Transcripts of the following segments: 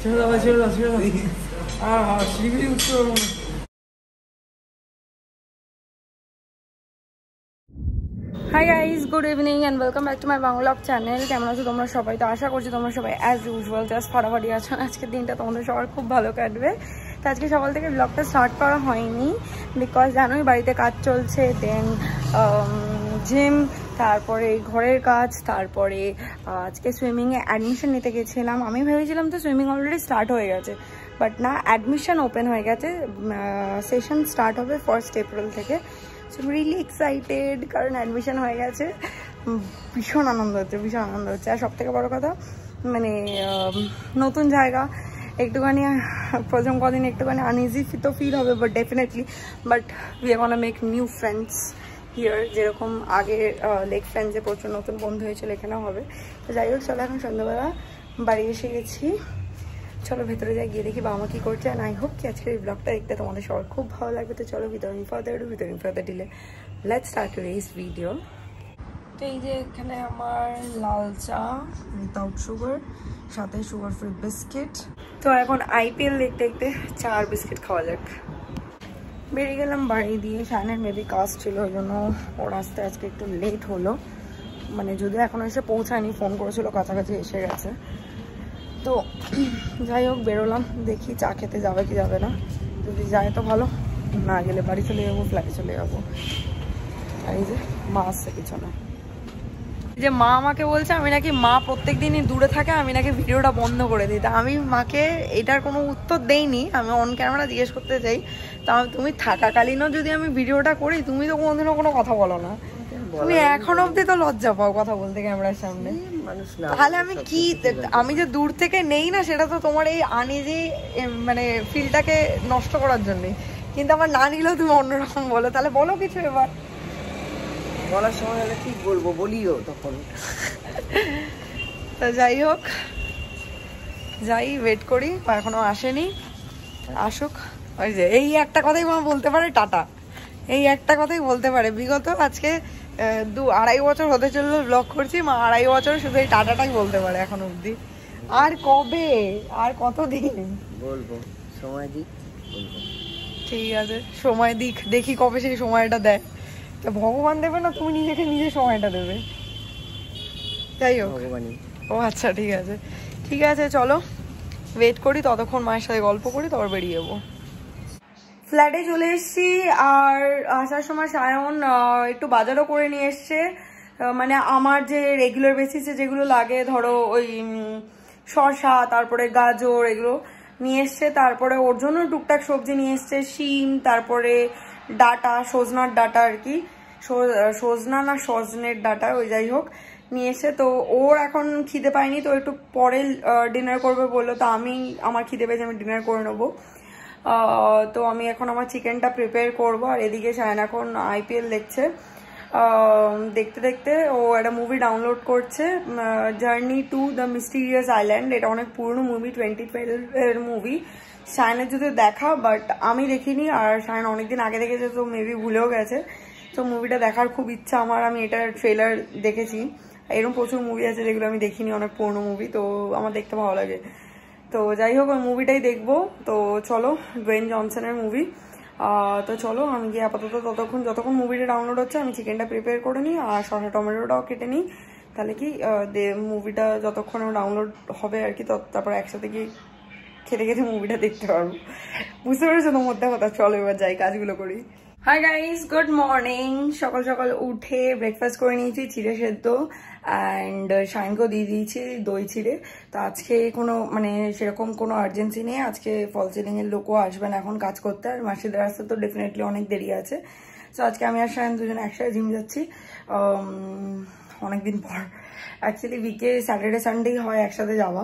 ছেড়ে দাও আর সিঁড়ি উঠতে পারবো না। Hi guys, good evening and welcome back to my বাংলাভ চ্যানেল। কেমন আছো তোমরা সবাই? তো আশা করছি তোমরা সবাই অ্যাজ ইউজুয়াল জাস্ট ফাটাফাটি আছো। আজকের দিনটা তোমাদের সবার খুব ভালো কাটবে। তো আজকে সকাল থেকে ব্লগটা স্টার্ট করা হয়নি বিকজ জানোই বাড়িতে কাজ চলছে, দেন জিম, তারপরে ঘরের কাজ, তারপরে আজকে সুইমিংয়ে অ্যাডমিশন নিতে গেছিলাম। আমি ভেবেছিলাম তো সুইমিং অলরেডি স্টার্ট হয়ে গেছে, বাট না, অ্যাডমিশন ওপেন হয়ে গেছে। সেশন স্টার্ট হবে 1 এপ্রিল থেকে। সো রিয়েলি এক্সাইটেড, কারণ অ্যাডমিশন হয়ে গেছে। ভীষণ আনন্দ হচ্ছে। আর সবথেকে বড় কথা, মানে নতুন জায়গা, একটুখানি প্রথম কদিন একটুখানি আনইজি তো ফিল হবে, but definitely we are gonna make new friends here. যেরকম আগে লেক ফ্রেন্ডসে প্রচুর নতুন বন্ধু হয়েছিল, এখানেও হবে। তো যাই হোক, চলো এখন সন্ধ্যাবেলা বাড়ি এসে গেছি। চলো ভেতরে যাই, গিয়ে দেখি বাবা কি করছে। অ্যান্ড আই হোপ কি আজকের এই ব্লগটা দেখতে তোমাদের সবার খুব ভালো লাগবে। তো চলো ভিতরিং further delay let's start today's video. তো এই যে এখানে আমার লাল চা উইথাউট সুগার, সাথে সুগার ফ্রি বিস্কিট। তো এখন আইপিএল দেখতে দেখতে চা আর বিস্কিট খাওয়া যাক। বেরিয়ে গেলাম বাড়ি দিয়ে। শায়নের মেবি কাজ ছিল, ওই জন্য ওর আসতে আজকে একটু লেট হলো। মানে যদিও এখনো এসে পৌঁছায়নি, ফোন করেছিল, কাছাকাছি এসে গেছে। তো যাই হোক, বেরোলাম, দেখি চা খেতে যাবে কি যাবে না। যদি যায় তো ভালো, না গেলে বাড়ি চলে যাবো, ফ্ল্যাটে চলে যাবো। আর এই যে মা আসছে পিছনে। এই যে মা আমাকে বলছে আমি নাকি, মা প্রত্যেক দিনই দূরে থাকে, আমি নাকি ভিডিওটা বন্ধ করে দিই। তা আমি মাকে এটার কোনো উত্তর দেইনি। আমি অন ক্যামেরা জিজ্ঞেস করতে চাই, তা তুমি থাকাকালীনও যদি আমি ভিডিওটা করি, তুমি তো কোনোদিনও কোনো কথা বলো না। তুমি এখন অব্দি তো লজ্জা পাও কথা বলতে ক্যামেরার সামনে। তাহলে আমি কি, আমি যে দূর থেকে নেই না, সেটা তো তোমার এই আনইজি মানে ফিলটাকে নষ্ট করার জন্যই। কিন্তু আমার না নিলেও তুমি অন্যরকম বলো, তাহলে বলো কিছু এবার। বলার সময় হলে ঠিক বলবো, বলিও তখন। তা যাই হোক, যাই ওয়েট করি, এখনো আসেনি, আসুক। ওই যে এই একটা কথাই মা বলতে পারে, টাটা, এই একটা কথাই বলতে পারে। বিগত আজকে 2-2.5 বছর হতে চললো ব্লগ করছি, মা 2.5 বছর শুধু এই টাটাটাই বলতে পারে এখন অব্দি। আর কবে, আর কতদিন বলবো, সময় দিক বলবো। ঠিক আছে, সময় দিক, দেখি কবে সেই সময়টা দেয়। তো ভগবান দেবে না, তুমি নিজেকে নিজে সময়টা দেবে। যাই হোক, ভগবানই। ও আচ্ছা, ঠিক আছে চলো ওয়েট করি, ততক্ষণ মায়ের সাথে গল্প করি, তারপর বেরিয়ে যাবো। ফ্ল্যাটে চলে এসেছি। আর আসার সময় সায়ন একটু বাজারও করে নিয়ে এসছে। মানে আমার যে রেগুলার বেসিসে যেগুলো লাগে, ধরো ওই শসা, তারপরে গাজর, এগুলো নিয়ে এসছে। তারপরে ওর জন্য টুকটাক সবজি নিয়ে এসছে, শিম, তারপরে ডাটা, সজনার ডাটা আর কি, সজনা না সজনের ডাটা, ওই যাই হোক নিয়ে এসে। তো ওর এখন খিদে পায়নি, তো একটু পরে ডিনার করবে বললো। তো আমার খিদে পেয়েছে, আমি ডিনার করে নেবো। তো আমি এখন আমার চিকেনটা প্রিপেয়ার করবো। আর এদিকে শায়ন এখন আইপিএল দেখছে। দেখতে দেখতে ও একটা মুভি ডাউনলোড করছে, journey to the mysterious island. এটা অনেক পুরনো মুভি, 2012-এর মুভি। শায়নের যদি দেখা, বাট আমি দেখিনি। আর শায়ন অনেকদিন আগে দেখেছে, তো মেবি ভুলেও গেছে। তো মুভিটা দেখার খুব ইচ্ছা আমার। আমি এটার ট্রেলার দেখেছি। এরকম প্রচুর মুভি আছে যেগুলো আমি দেখিনি, অনেক পুরনো মুভি, তো আমার দেখতে ভালো লাগে। তো যাই হোক, ওই মুভিটাই দেখবো। তো চলো, ডুয়েন জনসনের মুভি। তো চলো, আমি গিয়ে আপাতত যতক্ষণ মুভিটা ডাউনলোড হচ্ছে, আমি চিকেনটা প্রিপেয়ার করে নিই আর শসা টমেটোটাও কেটে নিই। তাহলে কি মুভিটা যতক্ষণ ডাউনলোড হবে আর কি, তারপর একসাথে গিয়ে খেতে খেতে মুভিটা দেখতে পারবো। বুঝতে পেরেছো তো মধ্যে কথা? চলো এবার যাই, কাজগুলো করি। Hi guys, good morning. সকাল সকাল উঠে ব্রেকফাস্ট করে নিয়েছি, চিড়ে সেদ্ধ, অ্যান্ড শাইনকেও দিয়ে দিয়েছি দই চিড়ে। তো আজকে কোনো মানে সেরকম কোনো আর্জেন্সি নেই। আজকে ফল সিলিং এর লোকও আসবেন এখন কাজ করতে, আর মাসিদের আসতে তো ডেফিনেটলি অনেক দেরি আছে। তো আজকে আমি আর শাইন দুজন একসাথে জিম যাচ্ছি অনেকদিন পর। অ্যাকচুয়ালি উইকে স্যাটারডে সানডেই হয় একসাথে যাওয়া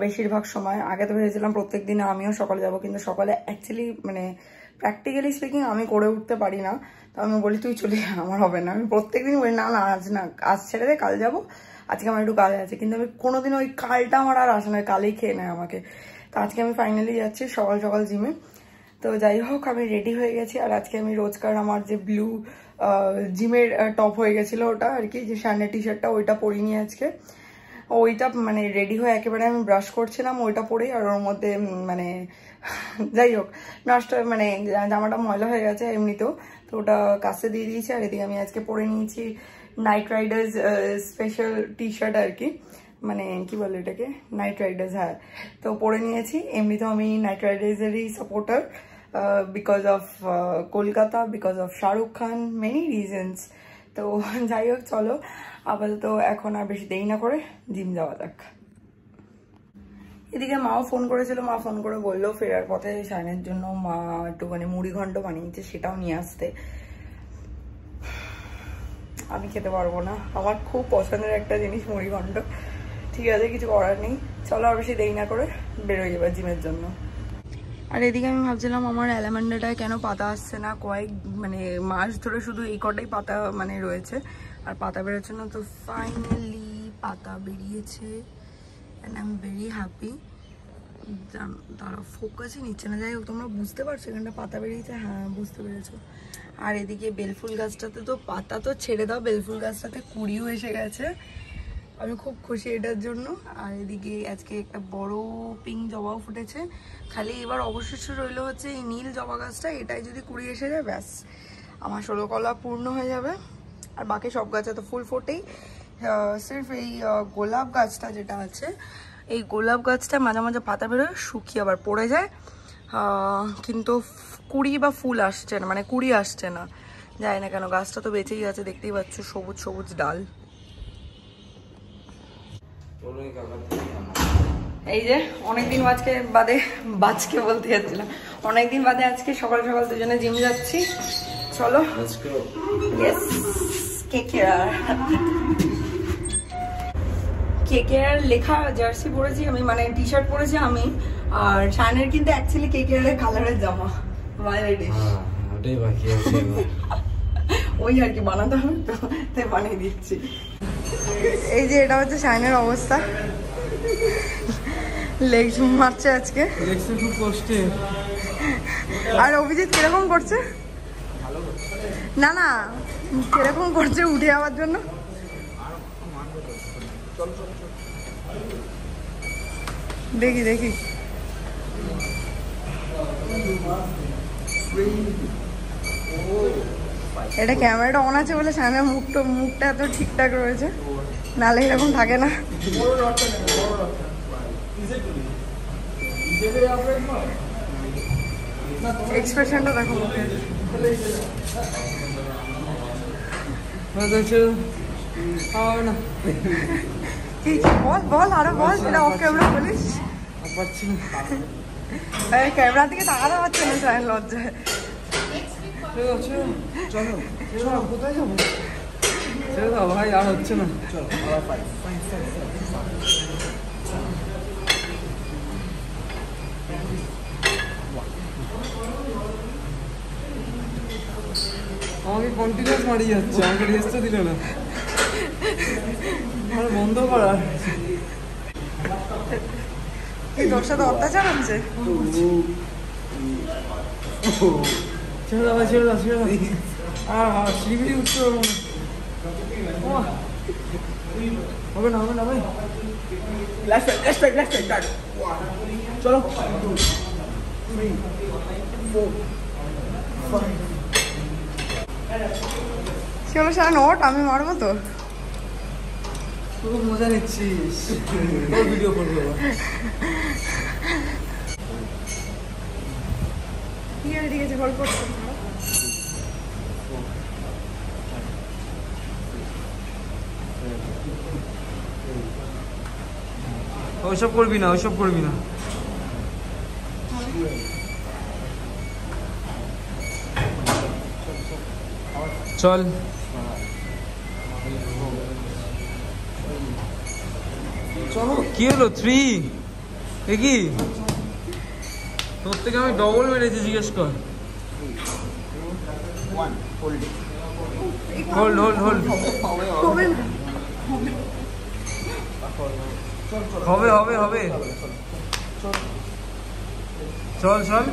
বেশিরভাগ সময়। আগে তো ভেবেছিলাম প্রত্যেক দিন আমিও সকালে যাবো, কিন্তু সকালে অ্যাকচুয়ালি মানে প্র্যাকটিক্যালি স্পিকিং আমি করে উঠতে পারি না। তো আমি বলি তুই চলে যা, আমার হবে না। আমি প্রত্যেকদিন বলি না আজ ছেড়ে দে, কাল যাবো, আজকে আমার একটু কাজ আছে। কিন্তু আমি কোনোদিন ওই কালটা আমার আর আসে না, কালেই খেয়ে নেয় আমাকে। তো আজকে আমি ফাইনালি যাচ্ছি সকাল সকাল জিমে। তো যাই হোক, আমি রেডি হয়ে গেছি। আর আজকে আমি রোজকার আমার যে ব্লু জিমের টপ হয়ে গেছিলো ওটা আর কি, যে শার্টের টি শার্টটা, ওইটা পরিনি আজকে। ওইটা মানে রেডি হয়ে একেবারে আমি ব্রাশ করছিলাম ওইটা পরেই, আর ওর মধ্যে মানে যাই হোক নষ্ট মানে জামাটা ময়লা হয়ে গেছে এমনিতেও, তো ওটা কাছে দিয়ে দিয়েছি। আর এদিকে আমি আজকে পরে নিয়েছি Knight Riders special T shirt আর কি, মানে কি বলে এটাকে, নাইট রাইডার্স, হ্যাঁ। তো পরে নিয়েছি, এমনিতেও আমি নাইট রাইডার্সেরই supporter because of Kolkata, because of Shahrukh Khan, many reasons. তো যাই হোক চলো আপাতত এখন আর বেশি দেরি না করে জিম যাওয়া যাক। এদিকে মাও ফোন করেছিল, মা ফোন করে বললো ফেরার পথে সায়নের জন্য মা একটুখানি মুড়ি ঘন্ট বানিয়েছে, সেটাও নিয়ে আসতে। আমি খেতে পারবো না, আমার খুব পছন্দের একটা জিনিস মুড়ি ঘন্ট। ঠিক আছে, কিছু করার নেই, চলো আর বেশি দেরি না করে বেরোয় যাবে জিমের জন্য। আর এদিকে আমি ভাবছিলাম আমার অ্যালামান্ডাটায় কেন পাতা আসছে না, কয়েক মানে মাস ধরে শুধু এই কটাই পাতা মানে রয়েছে, আর পাতা বেরোচ্ছে না। তো ফাইনালি পাতা বেরিয়েছে and I am very happy. তারা ফোকাসই নিচ্ছে না, যাই হোক তোমরা বুঝতে পারছো এখানটা পাতা বেরিয়েছে, হ্যাঁ বুঝতে পেরেছো। আর এদিকে বেলফুল গাছটাতে তো পাতা তো ছেড়ে দাও, বেলফুল গাছটাতে কুড়িও এসে গেছে, আমি খুব খুশি এটার জন্য। আর এদিকে আজকে একটা বড় পিঙ্ক জবাও ফুটেছে, খালি এবার অবশিষ্ট রইল হচ্ছে এই নীল জবা গাছটা, এটাই যদি কুড়ি এসে যায় ব্যাস আমার 16 কলা পূর্ণ হয়ে যাবে। আর বাকি সব গাছে তো ফুল ফোটেই, সির্ফ এই গোলাপ গাছটা যেটা আছে, এই গোলাপ গাছটা মাঝে মাঝে পাতা বেরোয়, শুকিয়ে আবার পড়ে যায়, কিন্তু কুড়ি বা ফুল আসছে না, মানে কুড়ি আসছে না, যায় না কেন, গাছটা তো বেঁচেই আছে, দেখতেই পাচ্ছ সবুজ সবুজ ডাল। এই যে অনেকদিন আজকে বাদে, বাজকে বলতে যাচ্ছিলাম, অনেকদিন বাদে আজকে সকাল সকাল দুজনে জিম যাচ্ছি, চলো। কেকেআর লেখা জার্সি পরেছি আমি, মানে টি শার্ট পরেছি আমি, আর শানের কিন্তু অ্যাকচুয়ালি কেকেআর এর কালারের জামা, ওটাই বাকি আছে ওই আর কি বানাতে হবে তো, তাই বানিয়ে দিচ্ছি। এই যে এটা হচ্ছে শাইনের অবস্থা, লেগ মারছে আজকে, খুব কষ্টে। আর অভিজিৎ কিরকম করছে, না না কিরকম করছে উঠে যাওয়ার জন্য, দেখি দেখি এটা ক্যামেরাটা অন আছে বলে সামনের মুখটা এত ঠিকঠাক রয়েছে, নাহলে এরকম থাকে না। এক্সপ্রেশনটা দেখো মুখের, বল বল আরো বল, সেটা অফ ক্যামেরা বলিস, ক্যামেরা দিকে তাকাতে পারছে না সায়ন লজ্জায়। চলো কোথায় যাবো, ছেড়ে দাও ভাই, আর হচ্ছে না। আমাকে কন্টিনিউয়াস মারি যাচ্ছে, আমাকে রেস্টও দিল না, আর বন্ধ করা। এই তোর সাথে অত্যাচার হচ্ছে, ছেড়ে দাও ভাই, ছেড়ে দাও, ছেড়ে দাও। আর শিবিরি উঠতে পারবো না, হবে না, হবে না ভাই। চলো চলো সারা নোট আমি মারবো তো, খুব মজা নিচ্ছিস, ভিডিও করবো। ঠিক আছে ঠিক আছে, গল্প করছি। ওইসব করবি না, ওইসব করবি না। চল চলো, কি হলো 3 দেখি, তোর থেকে আমি ডবল মেরেছি, জিজ্ঞেস কর। হোল্ড হোল্ড হোল্ড, হবে হবে হবে, চল চল।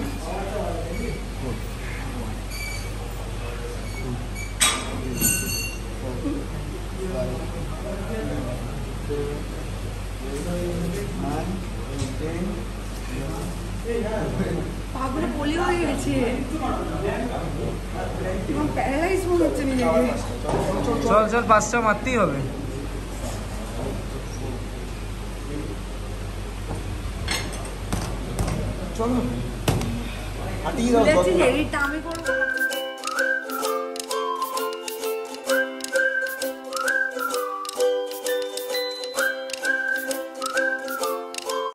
পাগুলো পলি হয়ে গেছে, প্যারালাইজ মনে হচ্ছে নিজেকে। চল চল 5টা মারতেই হবে। চলো হাঁটিয়ে দাও। আমি করবো।